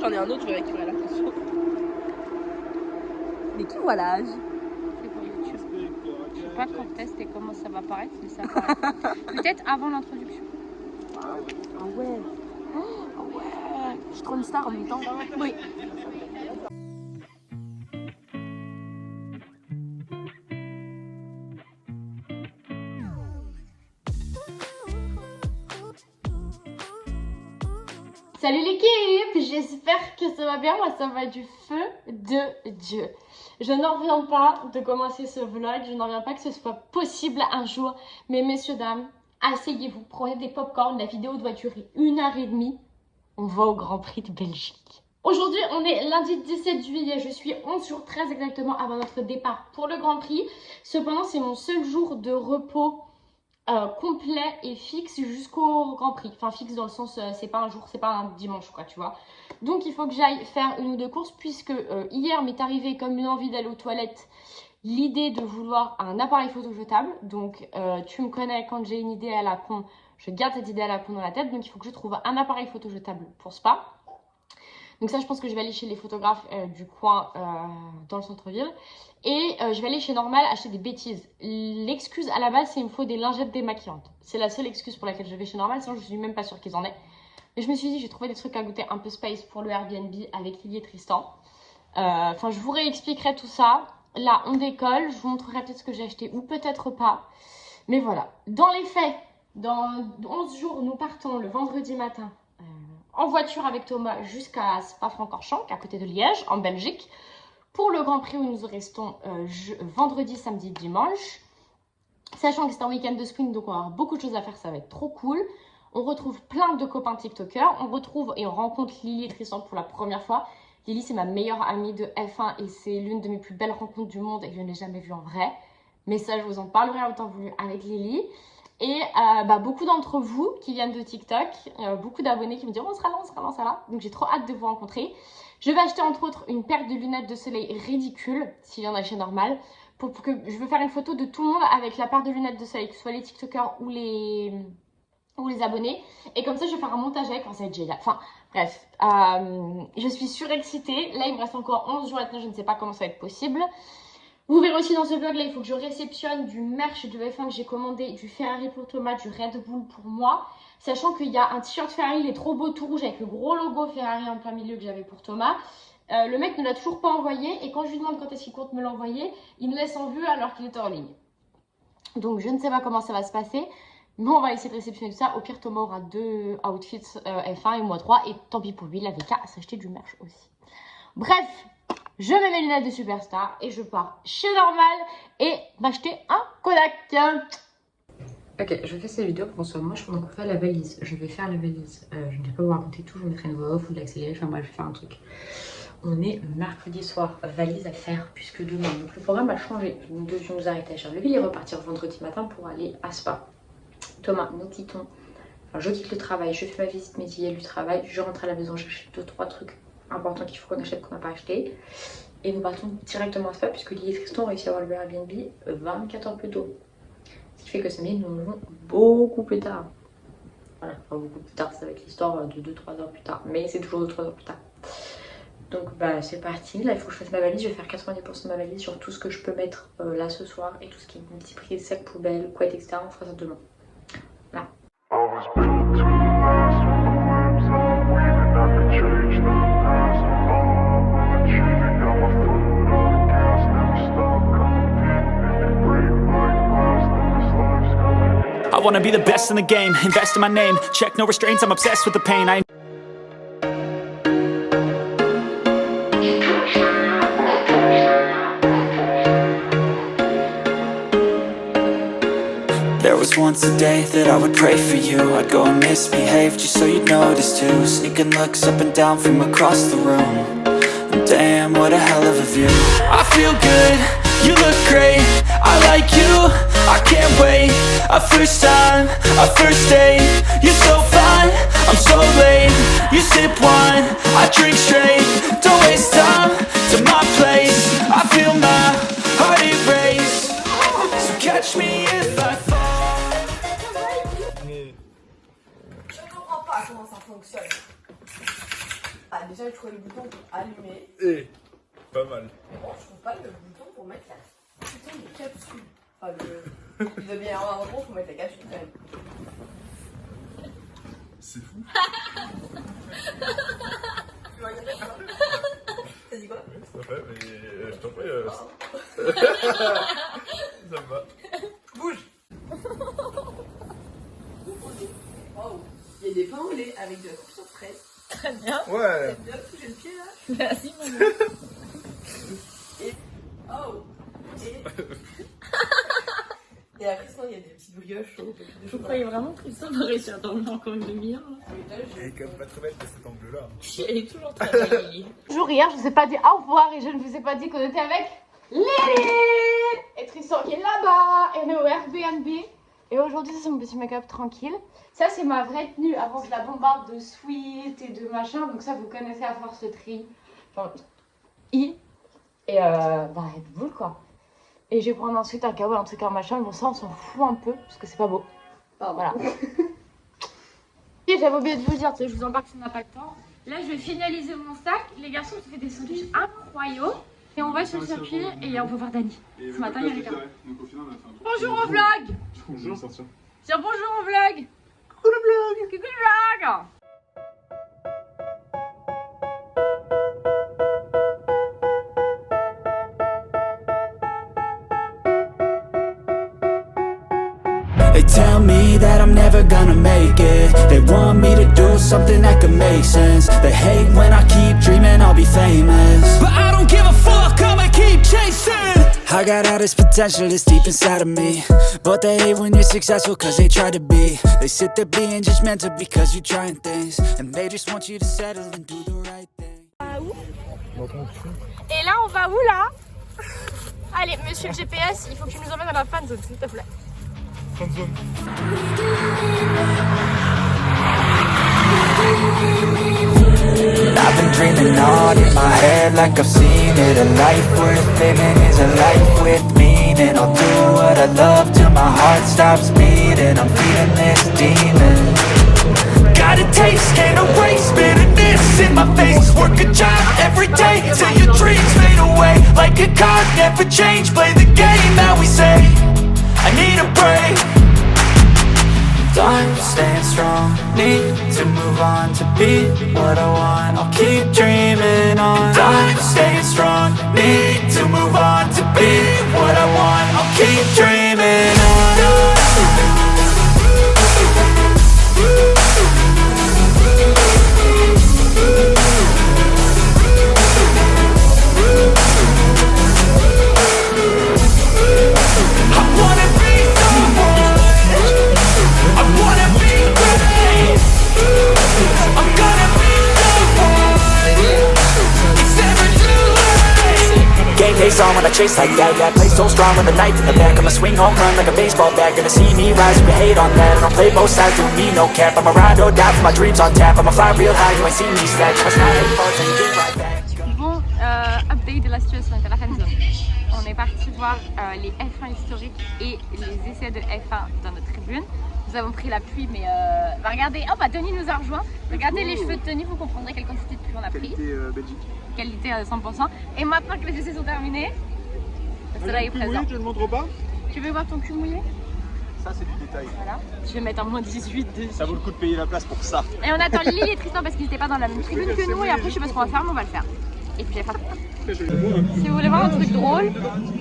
j'en ai un autre, je vais récupérer la photo. Mais qui voit l'âge? C'est pour YouTube. Je sais pas quand est-ce et comment ça va apparaître, mais ça apparaît. Peut-être avant l'introduction. Ah ouais. Ah ouais. Je suis trop une star en même temps. Oui. Salut l'équipe, j'espère que ça va bien, moi ça va du feu de Dieu. Je n'en reviens pas de commencer ce vlog, je n'en reviens pas que ce soit possible un jour. Mais messieurs, dames, asseyez-vous, prenez des pop-corn, la vidéo doit durer 1h30. On va au Grand Prix de Belgique. Aujourd'hui, on est lundi 17 juillet, je suis 11 jours très exactement avant notre départ pour le Grand Prix. Cependant, c'est mon seul jour de repos complet et fixe jusqu'au Grand Prix. Enfin fixe dans le sens c'est pas un jour, c'est pas un dimanche quoi, tu vois. Donc il faut que j'aille faire une ou deux courses puisque hier m'est arrivé comme une envie d'aller aux toilettes l'idée de vouloir un appareil photo jetable. Donc tu me connais, quand j'ai une idée à la con, je garde cette idée à la con dans la tête. Donc il faut que je trouve un appareil photo jetable pour Spa. Donc ça, je pense que je vais aller chez les photographes du coin dans le centre-ville. Et je vais aller chez Normal acheter des bêtises. L'excuse à la base, c'est qu'il me faut des lingettes démaquillantes. C'est la seule excuse pour laquelle je vais chez Normal, sinon je suis même pas sûre qu'ils en aient. Mais je me suis dit, j'ai trouvé des trucs à goûter un peu space pour le Airbnb avec Lily et Tristan. Enfin, je vous réexpliquerai tout ça. Là, on décolle. Je vous montrerai peut-être ce que j'ai acheté ou peut-être pas. Mais voilà. Dans les faits, dans 11 jours, nous partons le vendredi matin en voiture avec Thomas jusqu'à Spa-Francorchamps, à côté de Liège, en Belgique, pour le Grand Prix où nous restons vendredi, samedi, dimanche. Sachant que c'est un week-end de sprint, donc on va avoir beaucoup de choses à faire, ça va être trop cool. On retrouve plein de copains TikTokers, on retrouve et on rencontre Lily et Tristan pour la première fois. Lily, c'est ma meilleure amie de F1 et c'est l'une de mes plus belles rencontres du monde et que je n'ai jamais vue en vrai. Mais ça, je vous en parlerai en temps voulu avec Lily. Et beaucoup d'entre vous qui viennent de TikTok, beaucoup d'abonnés qui me disent oh, on sera là, on sera là, on sera là. Donc j'ai trop hâte de vous rencontrer. Je vais acheter entre autres une paire de lunettes de soleil ridicule, s'il y en a chez Normal. Pour que je veux faire une photo de tout le monde avec la paire de lunettes de soleil, que ce soit les TikTokers ou les abonnés. Et comme ça, je vais faire un montage avec, ça va être génial. Enfin, bref, je suis surexcitée. Là, il me reste encore 11 jours à tenir, je ne sais pas comment ça va être possible. Vous verrez aussi dans ce vlog là, il faut que je réceptionne du merch de F1 que j'ai commandé, du Ferrari pour Thomas, du Red Bull pour moi. Sachant qu'il y a un t-shirt Ferrari, il est trop beau, tout rouge, avec le gros logo Ferrari en plein milieu que j'avais pour Thomas. Le mec ne l'a toujours pas envoyé et quand je lui demande quand est-ce qu'il compte me l'envoyer, il me laisse en vue alors qu'il est en ligne. Donc je ne sais pas comment ça va se passer, mais on va essayer de réceptionner tout ça. Au pire, Thomas aura 2 outfits F1 et moi 3 et tant pis pour lui, il avait qu'à s'acheter du merch aussi. Bref, je mets mes lunettes de superstar et je pars chez Normal et m'acheter un Kodak. Ok, je fais cette vidéo pour qu'on soit moche pendant qu'on fait la valise. Je vais faire la valise. Je ne vais pas vous raconter tout, je vous mettrai une voix off ou de l'accélérer. Enfin bref, je vais faire un truc. On est mercredi soir, valise à faire puisque demain, donc le programme a changé. Nous devions nous arrêter à Charleville et repartir vendredi matin pour aller à Spa. Thomas, nous quittons. Enfin, je quitte le travail, je fais ma visite médicale du travail, je rentre à la maison, j'achète 2-3 trucs importants qu'il faut qu'on achète qu'on n'a pas acheté. Et nous partons directement à Spa puisque Lily et Tristan ont réussi à avoir le Airbnb 24 heures plus tôt. Ce qui fait que samedi, nous nous levons beaucoup plus tard. Voilà, pas beaucoup plus tard, ça va être l'histoire de 2-3 heures plus tard. Mais c'est toujours 2-3 heures plus tard. Donc c'est parti. Là, il faut que je fasse ma valise. Je vais faire 90% de ma valise sur tout ce que je peux mettre là ce soir. Et tout ce qui est multiplié, sac, poubelle, couette, etc. On fera ça demain. Là. I wanna be the best in the game, invest in my name, check no restraints, I'm obsessed with the pain. There was once a day that I would pray for you. I'd go and misbehave just so you'd notice too. Sneaking looks up and down from across the room. And damn, what a hell of a view. I feel good, you look great, I like you, I can't wait. A first time, a first date. You're so fine, I'm so late. You sip wine, I drink straight. Don't waste time to my place. I feel my heart erase. So catch me if I fall. Je comprends pas comment ça fonctionne. Ah, déjà de trouver le bouton pour allumer. Et pas mal. Mais bon, je trouve pas le bouton pour mettre la putain de capsule. Enfin, il doit bien y avoir un endroit pour mettre la capsule quand même. C'est fou. T'as dit quoi? Ça fait, mais je t'en prie. Ça me va. Bouge. Waouh. Il y a des pains au lait avec de la confiture fraîche. Très bien. Ouais. T'as bien touché le pied là? Merci, maman. Et... Oh. Et après, sinon, il y a des petites brioches. Je croyais vraiment que ça va réussir à dormir encore une demi-heure. Elle est quand même pas très belle de cet angle-là. Elle est toujours très belle. Bonjour, hier je vous ai pas dit au revoir et je ne vous ai pas dit qu'on était avec Lily et Tristan qui est là-bas et on est au Airbnb. Et aujourd'hui c'est mon petit make-up tranquille. Ça c'est ma vraie tenue avant que la bombarde de sweat et de machin. Donc ça vous connaissez à force tri. Enfin, et Red Bull quoi. Et je vais prendre ensuite un kawaii, un truc, un machin. Bon ça on s'en fout un peu parce que c'est pas beau. Enfin, voilà. Et j'avais oublié de vous dire, je vous embarque si on n'a pas le temps. Là, je vais finaliser mon sac. Les garçons, ont fait des sandwichs incroyables. Et on va sur le circuit et on va voir Dani. Ce matin, il y a les gars. Bonjour au vlog. Bonjour. Tiens, bonjour au vlog. Coucou le vlog. Coucou le vlog. They tell me that I'm never gonna make it. They want me to do something that could make sense. They hate when I keep dreaming I'll be famous, but I don't give a fuck, I'ma keep chasing. I got all this potential that's deep inside of me, but they hate when you're successful cause they try to be. They sit there being judgmental because you're trying things, and they just want you to settle and do the right thing. Et là, on va où là? Allez, monsieur le GPS, il faut que tu nous emmènes dans la fan zone, s'il te plaît. I've been dreaming on in my head like I've seen it. A life worth living is a life with meaning. I'll do what I love till my heart stops beating. I'm feeding this demon. Got a taste, can't erase bitterness in my face. Work a job every day till your dreams fade away. Like a card, never change. Play the game that we say. I need a break. I'm staying strong, need to move on to be what I want. I'll keep dreaming on. I'm staying strong, need to move on to be what I want. I'll keep dreaming on. Face on when I chase like that, yeah, I play so strong with a knife in the back. I'ma swing home run like a baseball bat. Gonna see me rise if you hate on that. I don't play both sides, doing me no cap. I'ma ride or die for my dreams on tap. I'ma fly real high, you ain't seen me slack. I'ma slide at first and get right back. Bon, update de la situation avec la fan zone. On est parti voir les F1 historiques et les essais de F1 dans notre tribune. Nous avons pris la pluie, mais regardez, oh bah Tony nous a rejoint. Regardez les cheveux de Tony, vous comprendrez quelle quantité de pluie on a pris. Qualité Belgique. Qualité à 100%. Et maintenant que les essais sont terminés, le soleil est présent. Tu ne le montres pas? Tu veux voir ton cul mouillé? Ça c'est du détail. Voilà. Je vais mettre un moins 18 dessus. Ça vaut le coup de payer la place pour ça. Et on attend Lily et Tristan parce qu'ils n'étaient pas dans la même tribune que nous. Et après je sais pas ce qu'on va faire, mais on va le faire. Et puis si vous voulez voir un truc drôle,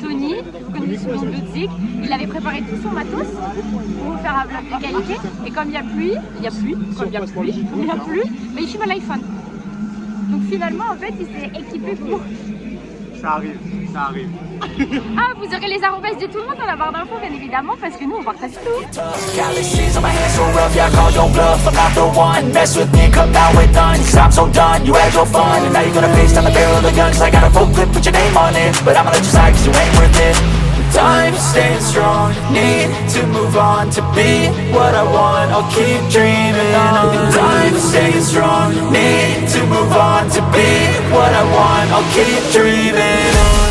Tony, que vous connaissez sous le nom de Zig, il avait préparé tout son matos pour vous faire un vlog de qualité. Et comme il y a pluie, mais il filme à l'iPhone. Donc finalement en fait il s'est équipé pour... Ça arrive, ça arrive. Ah, vous aurez les arrobas de tout le monde dans la barre d'infos bien évidemment parce que nous on partage tout. Calluses on my hands so rough, yeah, I call don't bluff. I'm not the one, mess with me, come down with none. Cause I'm so done, you had your fun. And now you're gonna face down the barrel of the gun. Cause I got a full clip, put your name on it. But I'ma let you slide cause you ain't worth it. I'm staying strong, need to move on to be what I want. I'll keep dreaming on. I'm staying strong, need to move on to be what I want. I'll keep dreaming on.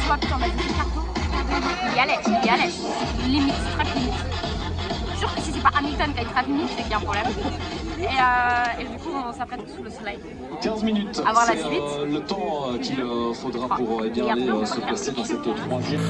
vois, putain, vas-y, c'est carton. Il y allait. Limite, track limite. Je suis sûre que si c'est pas Hamilton qui a une track limite, c'est qu'il y a un problème. Et du coup, on s'apprête sous le soleil. 15 minutes, avoir la c'est suite. le temps qu'il faudra pour aller se placer dans cette troisième.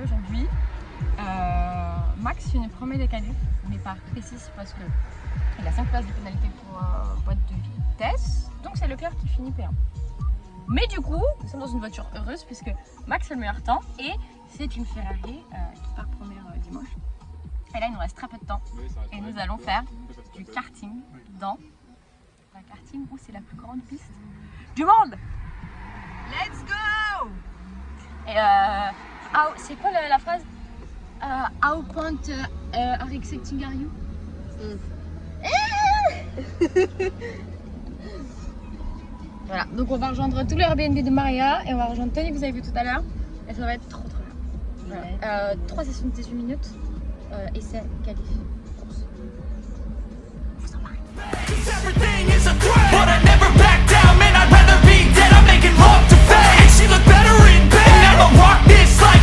Aujourd'hui, Max finit premier des qualifs, mais par P6 parce qu'il a 5 places de pénalité pour boîte de vitesse, donc c'est Leclerc qui finit P1. Mais du coup, nous sommes dans une voiture heureuse puisque Max fait le meilleur temps et c'est une Ferrari qui part première dimanche. Et là, il nous reste très peu de temps et nous allons faire du karting dans la karting où c'est la plus grande piste du monde. Let's go! Et c'est quoi la phrase? How point are expecting are you? Voilà, donc on va rejoindre tous les Airbnb de Maria et on va rejoindre Tony que vous avez vu tout à l'heure. Et ça va être trop bien. Voilà. 3 sessions de 18 minutes et c'est qualif. Course. Vous en marrez.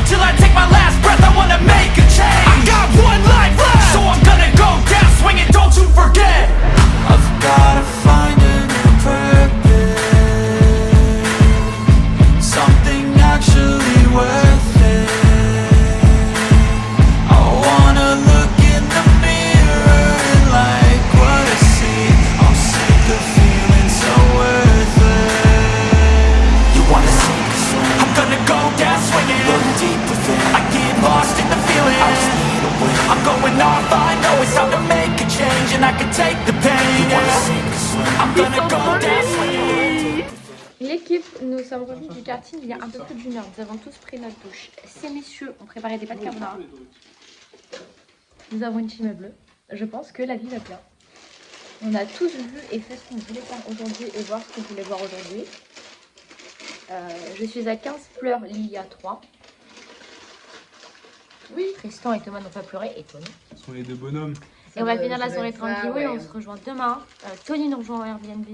Till I take my last breath, I wanna make a change. I got one life left, so I'm gonna go down swinging, don't you forget. I've gotta find a new purpose, something actually worth it. I wanna look in the mirror and like what I see. I'm sick of feeling so worthless. You wanna sink or swim? I'm gonna go down swinging, look deep within. I get lost in the feeling, I just need a win. I'm going off, I know it's time to make a change, and I can take the pain. You wanna sink or swim? I'm gonna go down swinging. L'équipe, nous sommes revenus du karting il y a un peu plus d'une heure. Nous avons tous pris notre douche. Ces messieurs ont préparé des pâtes carbonara. Nous avons une team bleue. Je pense que la vie va bien. On a tous vu et fait ce qu'on voulait faire aujourd'hui et voir ce qu'on voulait voir aujourd'hui. Je suis à 15 pleurs, Lily à 3. Oui. Tristan et Thomas n'ont pas pleuré et Tony. Ce sont les deux bonhommes. Et on va finir la soirée tranquille et on se rejoint demain. Tony nous rejoint au Airbnb.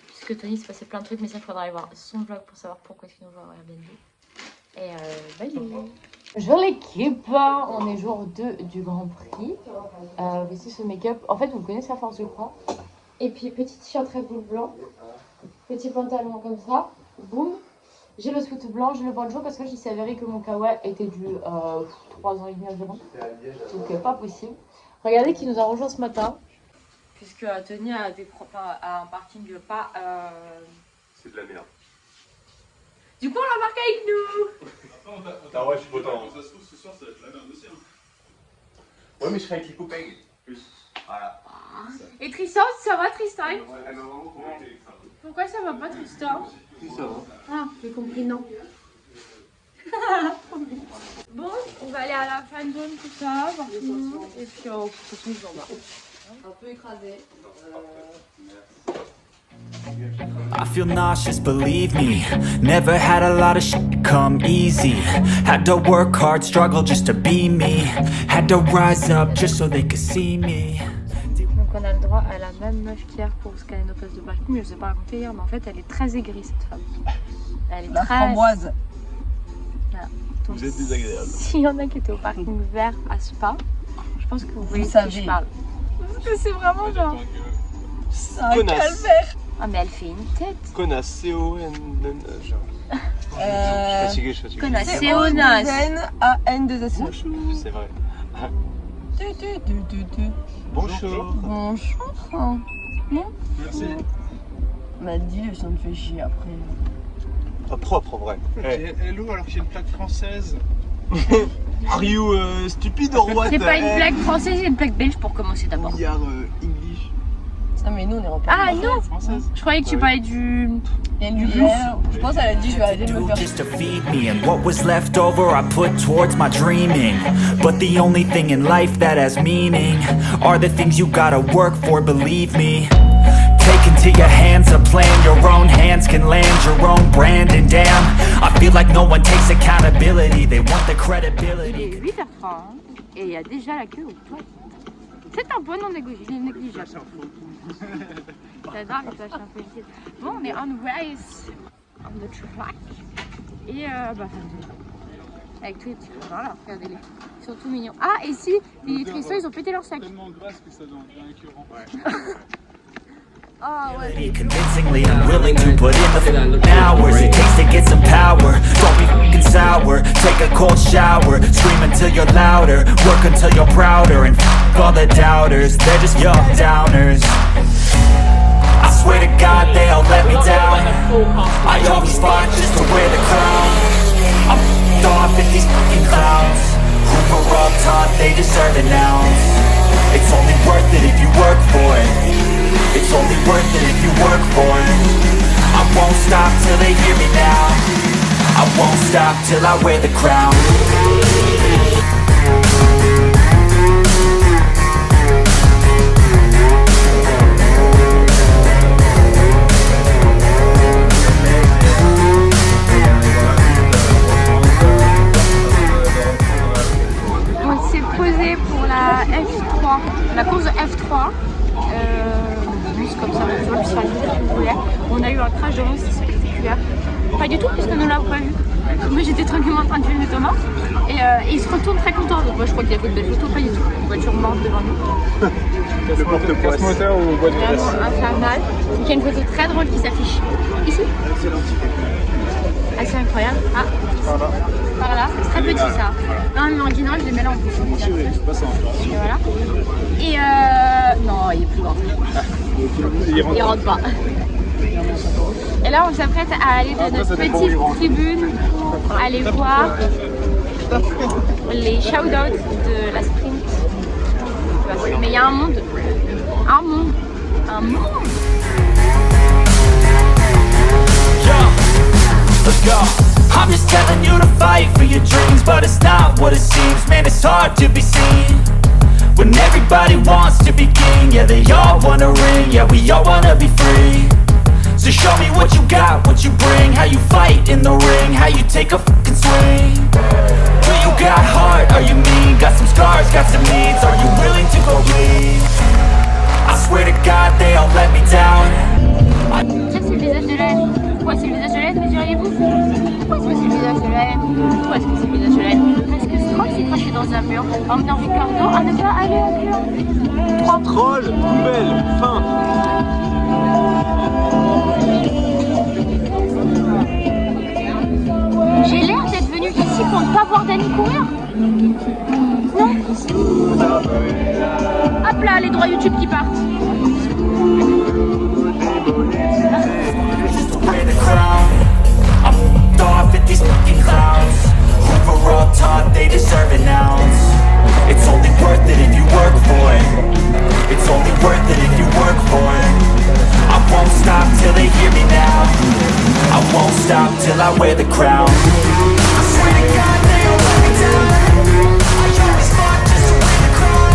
Puisque Tony s'est passé plein de trucs, mais ça il faudra aller voir son vlog pour savoir pourquoi il nous rejoint au Airbnb. Et bye. Bonjour l'équipe, on est jour 2 du Grand Prix. Voici ce make-up. En fait, vous le connaissez à force, je crois. Et puis, petit t-shirt Red Bull blanc. Petit pantalon comme ça. Boum. J'ai le sweat blanc, j'ai le banjo parce que il s'est avéré que mon kawaii était du 3 ans et demi environ. Donc, pas possible. Regardez qui nous a rejoint ce matin. Puisque Tony a un parking pas. C'est de la merde. Du coup, on l'embarque avec nous. Ah ouais, je suis content. Ça se trouve, ce soir, ça va être la merde aussi. Hein. Ouais, mais je serai avec les copains. Voilà. Et Tristan, ça va Tristan? Elle m'a vraiment convaincu avec ça. Pourquoi ça va pas Tristan? Oui, ça va. Ah, j'ai compris, non. Bon, on va aller à la fan zone, tout ça, voir tout le monde. Et puis, de toute façon, je vais Un peu écrasé. I feel nauseous, believe me. Never had a lot of shit come easy. Had to work hard, struggle just to be me. Had to rise up just so they could see me. Donc on a le droit à la même meuf qu'hier pour scanner nos places de parking. Mais je vous ai pas raconté hier, mais en fait elle est très aigrie cette femme. Elle est La très... framboise. Voilà. Donc, Vous êtes désagréable. s'il y en a qui étaient au parking vert à Spa, je pense que vous voyez de qui savez. je parle. C'est vraiment genre. C'est un calvaire. Ah, mais elle fait une tête. Connasse, C-O-N. Je suis fatigué. Connasse, c'est Onas. C-O-N-A-N-2-S-E. C'est vrai. Bonjour. Bonjour. Merci. M'a dit, ça me fait chier après. Ah, propre en vrai. J'ai hello alors que j'ai une plaque française. Are you stupide or what? C'est pas une plaque française, c'est une plaque belge pour commencer d'abord. We are English. Non mais nous on est en Ah non, Française. je croyais que tu parlais du. Et lui, je pense qu'elle a dit je vais arrêter de me faire. Just to feed me, and what was left over I put towards my dreaming. But the only thing in life that has meaning are the things you gotta work for, believe me. Take into your hands a plan, your own hands can land your own brand. And damn, I feel like no one takes accountability, they want the Il credibility. est 8h30 et il y a déjà la queue aux toilettes. C'est un peu non négligeable. J'adore les tâches un peu liquides. Bon, on est on race, on the track. Et avec tous les petits copains là, regardez-les. Ils sont tout mignons. Ah, et si, les frissons, ils ont pété leur sac. Tellement grasse que ça devient écœurant. Ah ouais. Convincingly, I'm willing to put in the hours it takes to get some power. Don't be fucking sour. Take a cold shower. Scream until you're louder. Work until you're prouder. And all the doubters, they're just young downers. I swear to God they all let me down. I always fought just to wear the crown. I'm off at these fucking clowns who were all taught they deserve an ounce. It's only worth it if you work for it. It's only worth it if you work for it. I won't stop till they hear me now. I won't stop till I wear the crown. On s'est posé pour la F3, la course de F3. Juste comme ça, tu vois, sur la liste spectaculaire. On a eu un crash de monstre spectaculaire. Pas du tout, puisque nous l'avons pas vu. Moi j'étais tranquillement en train de filmer Thomas. Et il se retourne très content. Donc moi je crois qu'il a fait de belles photos, pas du tout. Une voiture morte devant nous. Le porte-poisse. Moteur ou boîte de Vraiment infernal. Donc il y a une photo très drôle qui s'affiche ici. Assez incroyable. Ah, par là. C'est très petit ça. Non mais en guinole je les mets là en plus. Et voilà. Et non, il est plus grand. Il rentre pas. Et là on s'apprête à aller de notre petite tribune pour aller voir les shout-outs de la sprint. Mais il y a un monde. Un monde. Un monde. Let's go. I'm just telling you to fight for your dreams, but it's not what it seems. Man, it's hard to be seen when everybody wants to be king. Yeah, they all wanna ring. Yeah, we all wanna be free. So show me what you got, what you bring. How you fight in the ring, how you take a fucking swing. Do you got heart, are you mean? Got some scars, got some needs. Are you willing to go bleed? I swear to God they all let me down. Ça c'est le visage de la haine. Pourquoi c'est le visage de la haine, me diriez-vous? Pourquoi est-ce que c'est le visage de la haine? Pourquoi est-ce que c'est le visage de la haine? Parce que Stroll s'est craché dans un mur, emmenant Ricardo à ne pas aller au mur. Trois trolls, poubelle, fin. J'ai l'air d'être venue ici pour ne pas voir Dani courir. Non. Hop là, les droits YouTube qui partent. Wear the crown. I'm off at these fucking clowns who were all taught they deserve an ounce. It's only worth it if you work for it. It's only worth it if you work for it. I won't stop till they hear me now. I won't stop till I wear the crown. I swear to God they don't let me down. I always fought just to wear the crown.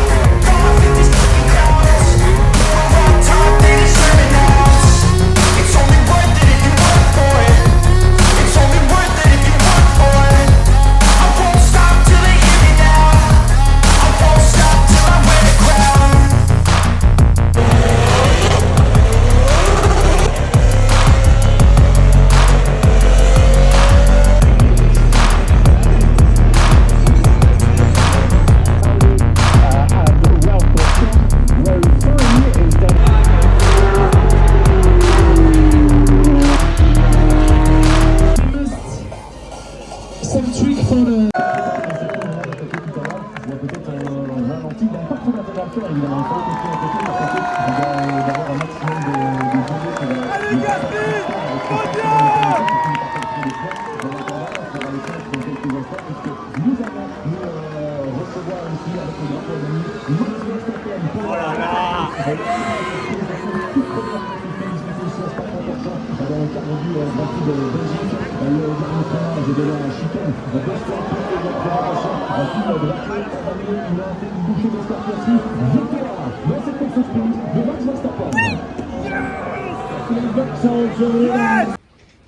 I'm off at these fucking clowns who were all taught they deserve an ounce. It's only worth it if you work for it. It's only worth it if you work for it. I won't stop till they hear me now. I won't stop till I wear the crown. parti, il n'y a pas trop d'intégration évidemment. Il faut continuer à côté, parce que d'avoir un maximum de joueurs. Allez Gaspi, recevoir ici avec le drapeau de oh là là.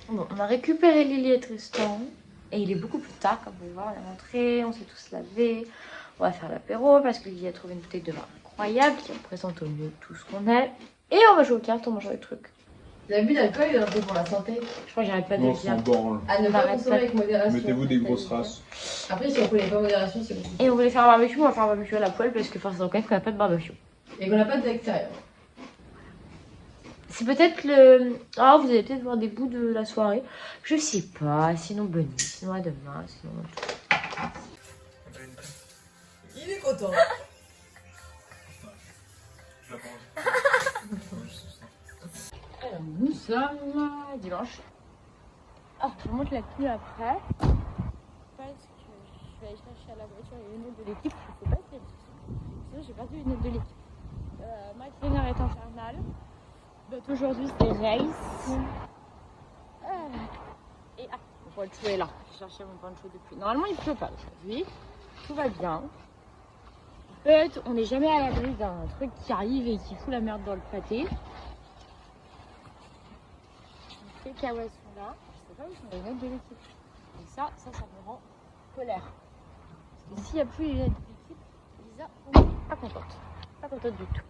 Bon, on a récupéré Lily et Tristan et il est beaucoup plus tard, comme vous pouvez voir, on est rentré, on s'est tous lavés, on va faire l'apéro parce que Lily a trouvé une bouteille de vin incroyable qui représente au mieux tout ce qu'on est et on va jouer aux cartes en mangeant des trucs. L'abus d'alcool est dangereux pour la santé. Je crois que j'arrête pas de le dire. À ne pas consommer avec modération. Mettez-vous des grosses races. Après, si on connaît pas modération, c'est bon. Et on voulait faire un barbecue, on va faire un barbecue à la poêle parce que forcément quand même qu'on n'a pas de barbecue. Et qu'on n'a pas d'extérieur. C'est peut-être le... Ah, vous allez peut-être voir des bouts de la soirée. Je sais pas, sinon bonne nuit, sinon à demain, sinon... Il est content. Alors, nous sommes dimanche. Ah, je vous montre la tenue après. Parce que je vais aller chercher à la voiture les lunettes de l'équipe. Je sais pas si elles sont. Sinon, j'ai perdu les lunettes de l'équipe. Ma traîneur est infernale. Donc aujourd'hui, c'est race. Et mon poncho est là. J'ai cherché mon poncho depuis. Normalement, il pleut pas aujourd'hui. Tout va bien. Peut-être, on n'est jamais à l'abri d'un truc qui arrive et qui fout la merde dans le pâté. Les kawas sont là. Je sais pas où sont les lunettes de l'équipe. Et ça me rend colère. Parce que s'il n'y a plus les lunettes de l'équipe, Lisa, on n'est pas contente. Pas contente du tout.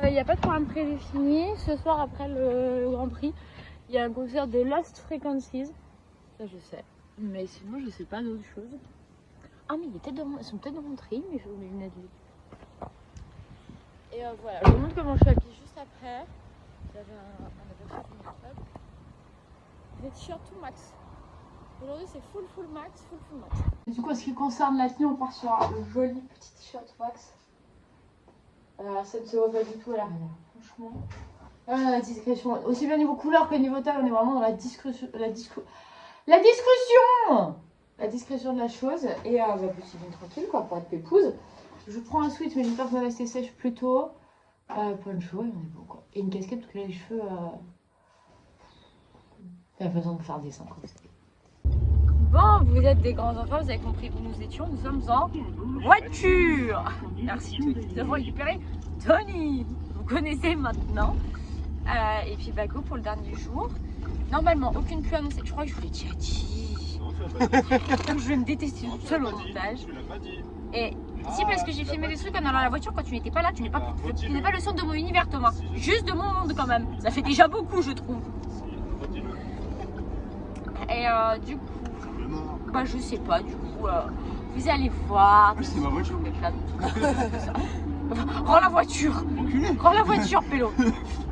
Il n'y a pas de programme prédéfini. Ce soir, après le Grand Prix, il y a un concert de Lost Frequencies. Ça, je sais. Mais sinon, je sais pas d'autre chose. Ah, mais ils sont peut-être rentrés, mais je vais mes lunettes de l'équipe. Et voilà, je vous montre comment je suis habillée juste après. J'avais un aperçu de make-up. Des t-shirts tout max. Aujourd'hui, c'est full max, full max. Du coup, en ce qui concerne la tenue, on part sur un joli petit t-shirt wax. Ça ne se voit pas du tout à l'arrière, franchement. La discrétion, aussi bien niveau couleur que niveau taille, on est vraiment dans la discrétion. La discrétion de la chose. Et petit bien tranquille, quoi, pour être pépouse. Je prends un sweat, mais j'espère que ça va rester sèche plus tôt. Poncho, et on est bon, quoi. Et une casquette, parce que là, les cheveux. Il y a besoin de faire des seins, quoi. Bon, vous êtes des grands enfants, vous avez compris où nous étions. Nous sommes en voiture. Merci. Nous avons récupéré Tony. Vous connaissez maintenant. Et puis Bago pour le dernier jour. Normalement, aucune pluie annoncée. Je crois que je vous l'ai déjà dit. Donc je vais me détester toute seule au montage. Et si, parce que j'ai filmé des trucs en allant à la voiture quand tu n'étais pas là. Tu n'es pas le centre de mon univers, Thomas. Juste de mon monde quand même. Ça fait déjà beaucoup, je trouve. Et du coup, bah je sais pas, du coup, vous allez voir. C'est ma voiture. Rends la voiture. Rends la voiture, Pélo.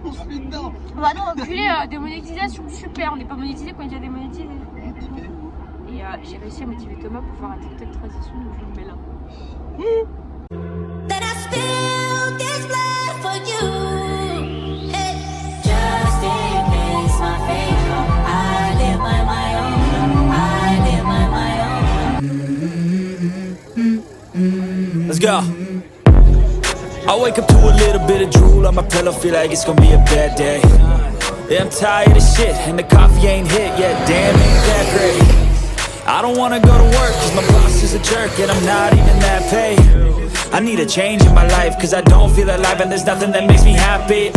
On se met dedans. Bah non, enculé, démonétisation, super. On n'est pas monétisé quand il y a démonétisé. Et j'ai réussi à motiver Thomas pour faire un TikTok de transition, donc je le mets là. That I spill this blood for you. Hey. Just in case my favorite. I live by my own. I live by my own. Let's go. I wake up to a little bit of drool on my pillow, feel like it's gonna be a bad day. Yeah, I'm tired of shit, and the coffee ain't hit yet, damn, ain't that great. I don't wanna go to work, cause my boss is a jerk, and I'm not even that paid. I need a change in my life, cause I don't feel alive, and there's nothing that makes me happy.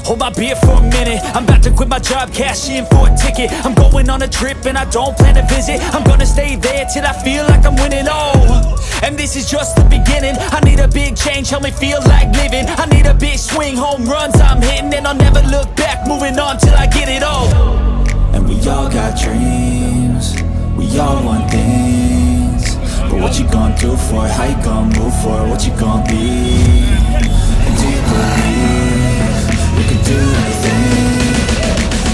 Hold my beer for a minute, I'm about to quit my job, cash in for a ticket. I'm going on a trip and I don't plan to visit. I'm gonna stay there till I feel like I'm winning, and this is just the beginning. I need a big change, help me feel like living. I need a big swing, home runs I'm hitting. And I'll never look back, moving on till I get it all. And we all got dreams, we all want things. But what you gonna do for it, how you gonna move for it, what you gonna be? And do you believe you can do anything?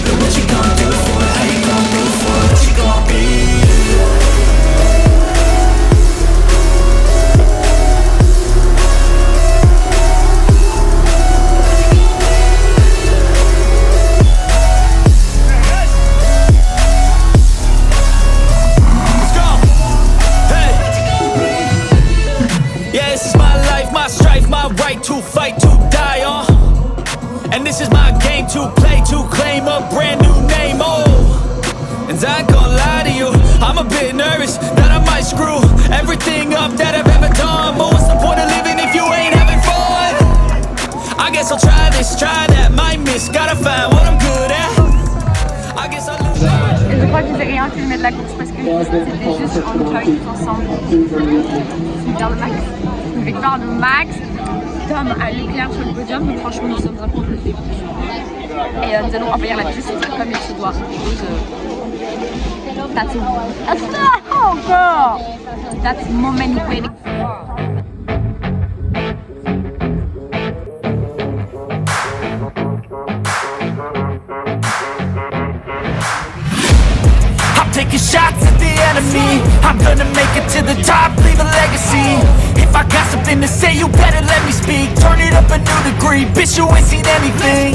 But what you gonna do for it, how you gonna move for it, what you gonna be? right to fight to die on. And this is my game to play, to claim a brand new name, oh. And I ain't gonna lie to you, I'm a bit nervous that I might screw everything up that I've ever done. But what's the point of living if you ain't having fun? I guess I'll try this, try that, might miss, gotta find what I'm good at. I guess I'll lose. Et je crois que j'ai rien filmé de la course parce que c'était juste en choc tous ensemble. Victoire de Max. Une victoire de Max. Tom a Leclerc sur le podium, donc franchement nous sommes incomplétés. Et nous allons envahir la piste comme il se doit. That's oh girl! That's the moment you're waiting for. Taking shots at the enemy, I'm gonna make it to the top, leave a legacy. If I got something to say, you better let me speak. Turn it up a new degree, bitch, you ain't seen anything.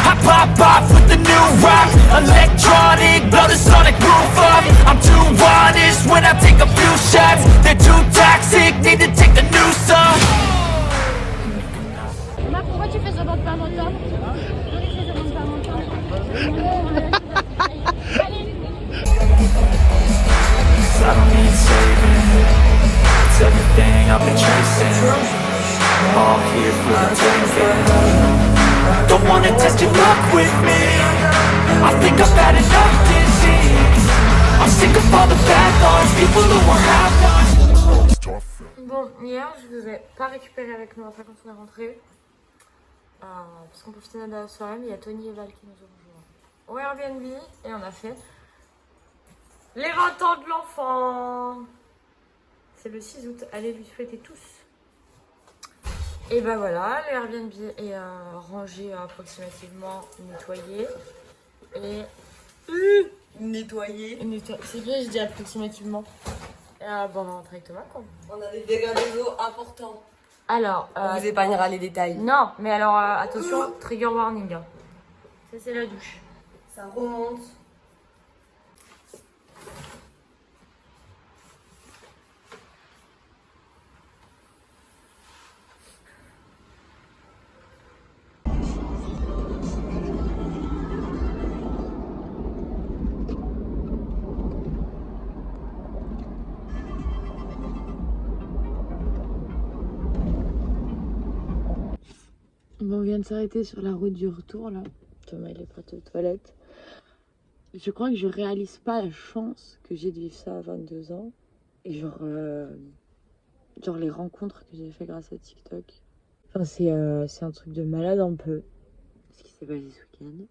I pop off with the new rock, electronic, blow the sonic roof up. I'm too honest when I take a few shots. They're too toxic, need to take a new song. Marc, pourquoi tu fais ça dans le pain longtemps? I don't need saving, it's everything I've been chasing. All here for the taking. Don't wanna test your luck with me, I think I've had enough disease. I'm sick of all the bad thoughts, people who were half-nots. Bon, hier je vous ai pas récupéré avec nous après quand on est rentré. Parce qu'on profitait de la soirée, mais il y a Tony et Val qui nous ont rejoints au Airbnb et on a fait les 20 ans de l'enfant. C'est le 6 août, allez lui souhaiter tous. Et ben voilà, le Airbnb est rangé approximativement, nettoyé. Et Nettoyer. c'est bien, je dis approximativement. Bon, on va rentrer avec Thomas quoi. On a des dégâts des eaux importants. Alors, On vous épargnera les détails. non, mais alors attention, trigger warning. Ça c'est la douche. Ça remonte. Bon, on vient de s'arrêter sur la route du retour là. Thomas il est prêt aux toilettes. Je crois que je réalise pas la chance que j'ai de vivre ça à 22 ans. Et genre les rencontres que j'ai fait grâce à TikTok. Enfin c'est un truc de malade un peu. Ce qui s'est passé ce week-end.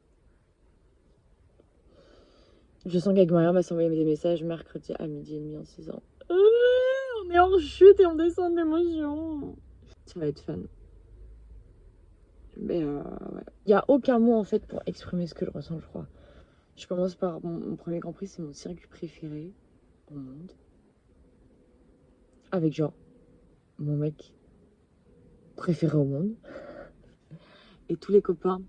Je sens qu'avec Maria on va s'envoyer des messages mercredi à 12h30 en 6 ans. On est en chute et on descend d'émotion. Ça va être fun. Mais ouais. Il n'y a aucun mot en fait pour exprimer ce que je ressens, je crois. Je commence par mon premier Grand Prix, c'est mon circuit préféré au monde. Avec genre mon mec préféré au monde. Et tous les copains.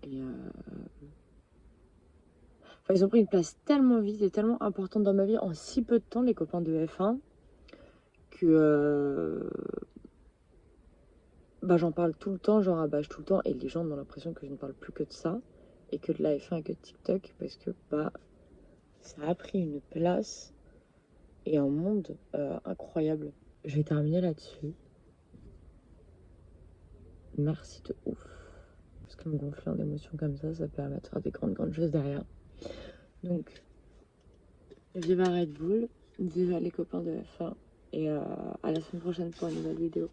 Et enfin, ils ont pris une place tellement vite et tellement importante dans ma vie en si peu de temps, les copains de F1, que j'en parle tout le temps, j'en rabâche tout le temps, et les gens ont l'impression que je ne parle plus que de ça, et que de la F1 et que de TikTok, parce que ça a pris une place et un monde incroyable. Je vais terminer là-dessus. Merci de ouf. Parce que me gonfler en émotions comme ça permet de faire des grandes choses derrière. Donc, vive Red Bull, vive les copains de F1, et à la semaine prochaine pour une nouvelle vidéo.